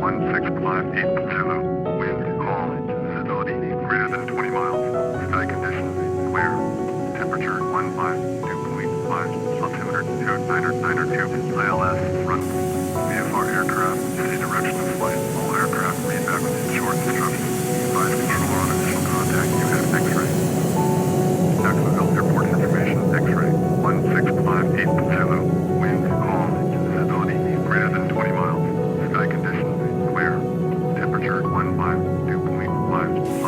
1658 Zulu. Wind calm. Visibility greater than 20 miles. Sky conditions clear. Temperature 152.5. Altimeter 2992. ILS front. VFR aircraft. City direction of flight. All aircraft read back with short instructions. Advise controller on initial contact. You have X-ray. Jacksonville Airport information. X-ray 1658 Zulu. Wind calm. Visibility greater than 20 miles. Sky conditions clear. Temperature 152.5.